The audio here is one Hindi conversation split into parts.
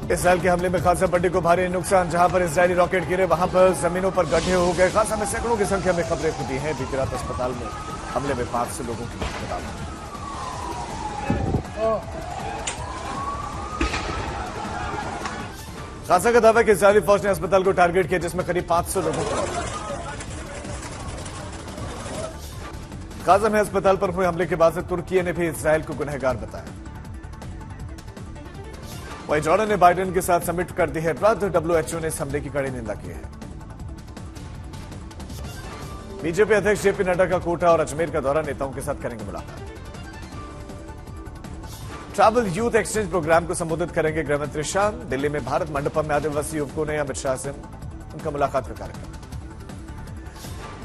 इसराइल के हमले में खासा पट्टी को भारी नुकसान। जहां पर इजरायली रॉकेट गिरे वहां पर जमीनों पर गड्ढे हो गए। खासा में सैकड़ों की संख्या में खबरें खुदी हैं। बीती रात अस्पताल में हमले में 500 लोगों की मौत बताई। गाजा का दावा है कि इजरायली फौज ने अस्पताल को टारगेट किया जिसमें करीब 500 लोगों की मौत। गाजा में अस्पताल पर हुए हमले के बाद से तुर्की ने भी इजरायल को गुनहगार बताया। वहीं जॉर्डन ने बाइडेन के साथ समिट कर दी है रद्द। डब्ल्यूएचओ ने इस हमले की कड़ी निंदा की है। बीजेपी अध्यक्ष जेपी नड्डा का कोटा और अजमेर का दौरा, नेताओं के साथ करेंगे मुलाकात। ट्रैवल यूथ एक्सचेंज प्रोग्राम को संबोधित करेंगे गृहमंत्री शाह। दिल्ली में भारत मंडपम में आदिवासी युवकों ने अमित शाह से उनका मुलाकात का कार्यक्रम।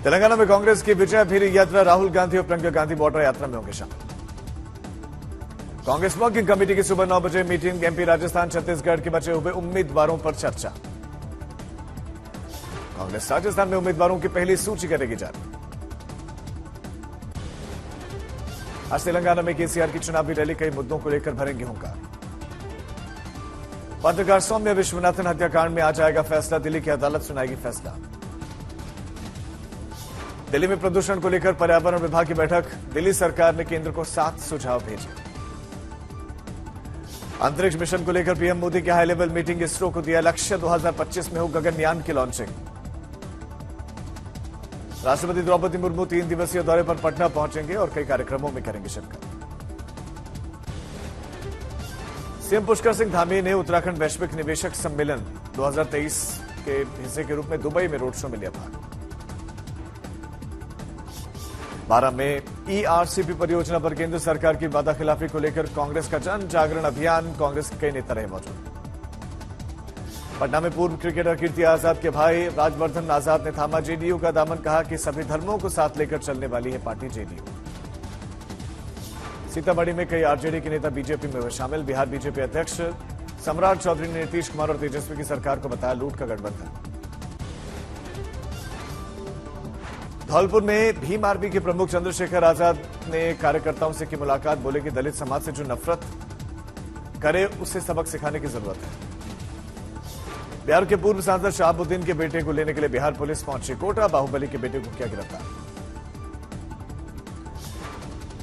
तेलंगाना में कांग्रेस की विजय भीरी यात्रा, राहुल गांधी और प्रियंका गांधी बॉर्डर यात्रा में होंगे शामिल। कांग्रेस वर्किंग कमेटी की सुबह 9 बजे मीटिंग। एमपी राजस्थान छत्तीसगढ़ के बचे हुए उम्मीदवारों पर चर्चा। कांग्रेस राजस्थान में उम्मीदवारों की पहली सूची करेगी जारी। आज तेलंगाना में केसीआर की चुनावी रैली, कई मुद्दों को लेकर भरेंगे हुंकार। पत्रकार सौम्य विश्वनाथन हत्याकांड में आ जाएगा फैसला, दिल्ली की अदालत सुनाएगी फैसला। दिल्ली में प्रदूषण को लेकर पर्यावरण विभाग की बैठक, दिल्ली सरकार ने केंद्र को 7 सुझाव भेजे। अंतरिक्ष मिशन को लेकर पीएम मोदी की हाई लेवल मीटिंग, इसरो को दिया लक्ष्य 2025 में हो गगनयान की लॉन्चिंग। राष्ट्रपति द्रौपदी मुर्मू 3 दिवसीय दौरे पर पटना पहुंचेंगे और कई कार्यक्रमों में करेंगे शिरकत। सीएम पुष्कर सिंह धामी ने उत्तराखंड वैश्विक निवेशक सम्मेलन 2023 के हिस्से के रूप में दुबई में रोड शो में लिया भाग। 12 में ईआरसीपी परियोजना पर केंद्र सरकार की वादाखिलाफी को लेकर कांग्रेस का जन जागरण अभियान, कांग्रेस के कई नेता रहे मौजूद। पटना में पूर्व क्रिकेटर कीर्ति आजाद के भाई राजवर्धन आजाद ने थामा जेडीयू का दामन, कहा कि सभी धर्मों को साथ लेकर चलने वाली है पार्टी जेडीयू। सीतामढ़ी में कई आरजेडी के नेता बीजेपी में हुए शामिल। बिहार बीजेपी अध्यक्ष सम्राट चौधरी ने नीतीश कुमार और तेजस्वी की सरकार को बताया लूट का गठबंधन। धौलपुर में भीम आर्मी के प्रमुख चंद्रशेखर आजाद ने कार्यकर्ताओं से की मुलाकात, बोले कि दलित समाज से जो नफरत करे उसे सबक सिखाने की जरूरत है। बिहार के पूर्व सांसद शहाबुद्दीन के बेटे को लेने के लिए बिहार पुलिस पहुंची कोटा, बाहुबली के बेटे को किया गिरफ्तार।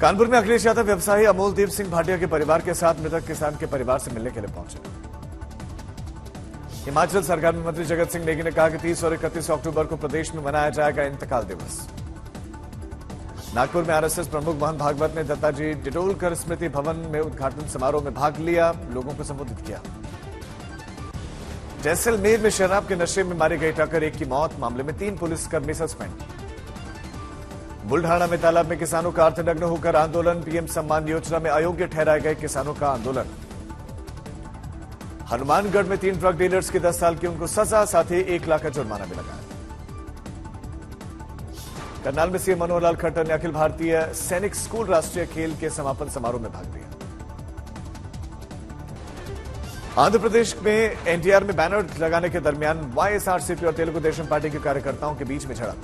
कानपुर में अखिलेश यादव व्यवसायी अमोलदीप सिंह भाटिया के परिवार के साथ मृतक किसान के परिवार से मिलने के लिए पहुंचे। हिमाचल सरकार में मंत्री जगत सिंह नेगी ने कहा कि 30 और 31 अक्टूबर को प्रदेश में मनाया जाएगा इंतकाल दिवस। नागपुर में आरएसएस प्रमुख मोहन भागवत ने दत्ताजी डिडोलकर स्मृति भवन में उद्घाटन समारोह में भाग लिया, लोगों को संबोधित किया। जैसलमेर में शराब के नशे में मारी गई टक्कर, एक की मौत, मामले में 3 पुलिसकर्मी सस्पेंड। बुल्ढाना में तालाब में किसानों का अर्थनग्न होकर आंदोलन, पीएम सम्मान योजना में अयोग्य ठहराए गए किसानों का आंदोलन। हनुमानगढ़ में 3 ड्रग डीलर्स की 10 साल की उनको सजा, साथ ही 1 लाख का जुर्माना भी लगाया। करनाल में सीएम मनोहर लाल खट्टर ने अखिल भारतीय सैनिक स्कूल राष्ट्रीय खेल के समापन समारोह में भाग लिया। आंध्र प्रदेश में एनटीआर में बैनर लगाने के दरमियान वाईएसआरसीपी और तेलुगु देशम पार्टी के कार्यकर्ताओं के बीच में झड़प।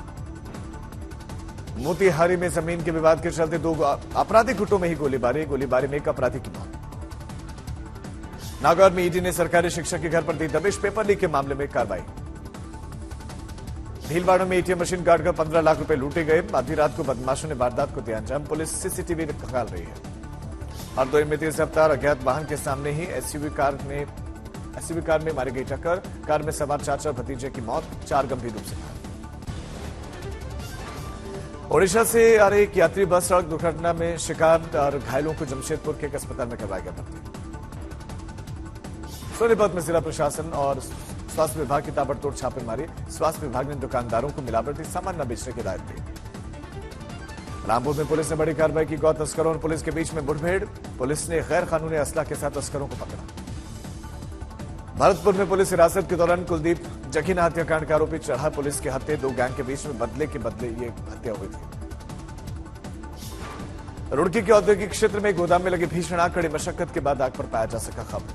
मोतिहारी में जमीन के विवाद के चलते 2 आपराधिक गुटों में ही गोलीबारी में एक अपराधी की मौत। नागौर में ईडी ने सरकारी शिक्षक के घर पर दी दबिश, पेपर लीक के मामले में कार्रवाई। भीलवाड़ा में एटीएम मशीन काटकर 15 लाख रुपए लूटे गए, आधी रात को बदमाशों ने वारदात को दिया अंजाम, पुलिस सीसीटीवी खंगाल रही है। हरदोई में तेज रफ्तार अज्ञात वाहन के सामने ही एसयूवी कार में मारी गई टक्कर, कार में सवार चाचा भतीजे की मौत, 4 गंभीर रूप से घायल। ओडिशा से आ रही एक यात्री बस सड़क दुर्घटना में शिकार और घायलों को जमशेदपुर के एक अस्पताल में करवाया गया भर्ती। सोनीपत में जिला प्रशासन और स्वास्थ्य विभाग की ताबड़तोड़ छापेमारी, स्वास्थ्य विभाग ने दुकानदारों को मिलावटी सामान न बेचने की हिदायत दी। रामपुर में पुलिस ने बड़ी कार्रवाई की, गौ तस्करों और पुलिस के बीच में मुठभेड़, पुलिस ने गैर कानूनी असला के साथ तस्करों को पकड़ा। भरतपुर में पुलिस हिरासत के दौरान कुलदीप जखीना हत्याकांड का आरोपी चढ़ा पुलिस के हत्थे, 2 गैंग के बीच में बदले के बदले ये हत्या हुई थी। रुड़की के औद्योगिक क्षेत्र में गोदाम में लगी भीषण आग, कड़ी मशक्कत के बाद आग पर पाया जा सका काबू।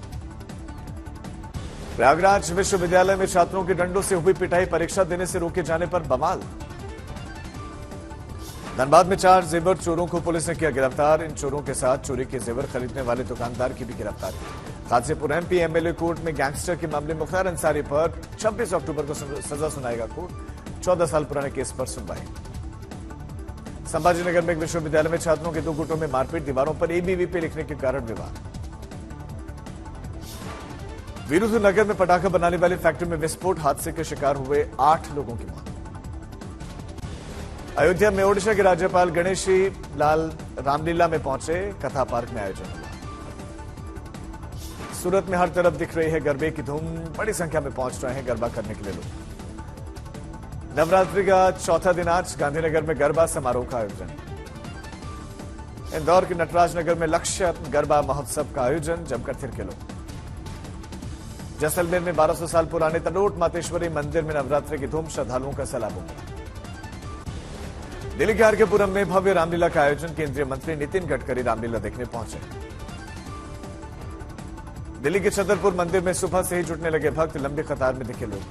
प्रयागराज विश्वविद्यालय में छात्रों के डंडों से हुई पिटाई, परीक्षा देने से रोके जाने पर बवाल। धनबाद में 4 जेवर चोरों को पुलिस ने किया गिरफ्तार, इन चोरों के साथ चोरी के जेवर खरीदने वाले दुकानदार की भी गिरफ्तारी। गाजीपुर एमपी एमएलए कोर्ट में गैंगस्टर के मामले मुख्तार अंसारी पर 26 अक्टूबर को सजा सुनाएगा कोर्ट। 14 साल पुराने केस पर सुनवाई। संभाजीनगर में एक विश्वविद्यालय में छात्रों के 2 गुटों में मारपीट, दीवारों पर एबीवीपी लिखने के कारण विवाद। विरुद्धनगर में पटाखा बनाने वाली फैक्ट्री में विस्फोट, हादसे के शिकार हुए 8 लोगों की मौत। अयोध्या में ओडिशा के राज्यपाल गणेशी लाल रामलीला में पहुंचे, कथा पार्क में आयोजन हुआ। सूरत में हर तरफ दिख रही है गरबे की धूम, बड़ी संख्या में पहुंच रहे हैं गरबा करने के लिए लोग। नवरात्रि का चौथा दिन आज गांधीनगर में गरबा समारोह का आयोजन। इंदौर के नटराज नगर में लक्ष्य गरबा महोत्सव का आयोजन, जमकर थिरके लोग। जैसलमेर में 1200 साल पुराने तनोट मातेश्वरी मंदिर में नवरात्रि की धूम, श्रद्धालुओं का सैलाब उमड़ा। दिल्ली के आर के पुरम में भव्य रामलीला का आयोजन, केंद्रीय मंत्री नितिन गडकरी रामलीला देखने पहुंचे। दिल्ली के छतरपुर मंदिर में सुबह से ही जुटने लगे भक्त, लंबी कतार में दिखे लोग।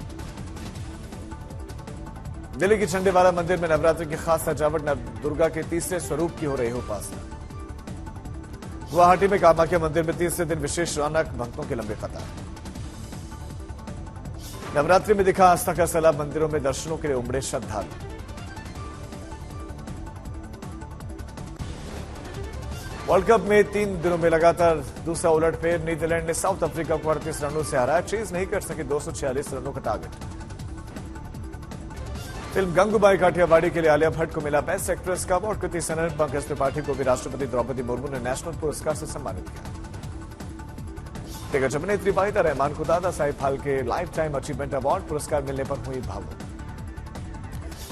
दिल्ली के छंडेवाला मंदिर में नवरात्रि की खास सजावट, नवदुर्गा के तीसरे स्वरूप की हो रही है उपासना। गुवाहाटी में कामाख्या मंदिर में तीसरे दिन विशेष रौनक, भक्तों की लंबी कतार। नवरात्रि में दिखा आस्था का सैलाब, मंदिरों में दर्शनों के लिए उमड़े श्रद्धालु। वर्ल्ड कप में 3 दिनों में लगातार दूसरा उलटफेर, नीदरलैंड ने साउथ अफ्रीका को 38 रनों से हराया, चेज नहीं कर सके 246 रनों का टारगेट। फिल्म गंगूबाई काठियावाड़ी के लिए आलिया भट्ट को मिला बेस्ट एक्ट्रेस का अवार्ड। कृति सनन, पंकज त्रिपाठी को भी राष्ट्रपति द्रौपदी मुर्मू ने नेशनल पुरस्कार से सम्मानित किया। दिग्गज अभिनेत्री वाहिदा रहमान को दादा Sahib Phalke life time achievement award, पुरस्कार मिलने पर हुई भावुक।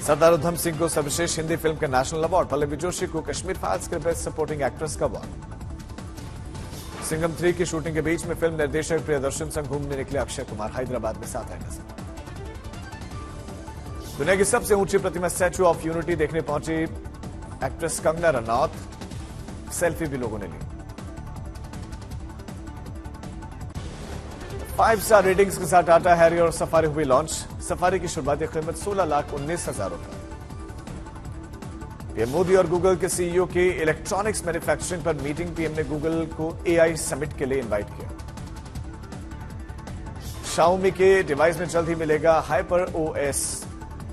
सरदार उधम सिंह को सर्वश्रेष्ठ हिंदी फिल्म का नेशनल अवार्ड, पल्लवी जोशी को कश्मीर फाइल्स के बेस्ट सपोर्टिंग एक्ट्रेस का अवार्ड। सिंघम 3 की शूटिंग के बीच में फिल्म निर्देशक प्रियदर्शन संग घूमने निकले अक्षय कुमार, हैदराबाद में 7 नजर। दुनिया की सबसे ऊंची प्रतिमा स्टैच्यू ऑफ यूनिटी देखने पहुंची एक्ट्रेस कंगना रनौत, सेल्फी भी लोगों ने ली। 5 स्टार रेटिंग्स के साथ टाटा हैरियर और सफारी हुई लॉन्च। सफारी की शुरुआती कीमत 16,19,000 रुपए। पीएम मोदी और गूगल के सीईओ की इलेक्ट्रॉनिक्स मैन्युफैक्चरिंग पर मीटिंग, पीएम ने गूगल को एआई समिट के लिए इनवाइट किया। शाओमी के डिवाइस में जल्द ही मिलेगा hyper OS,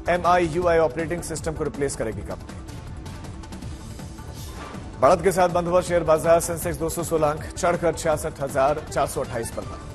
MIUI operating system को रिप्लेस करेगी कंपनी। बढ़त के साथ बंद हुआ शेयर बाजार, सेंसेक्स 216 अंक चढ़कर 66,428 पर बंद।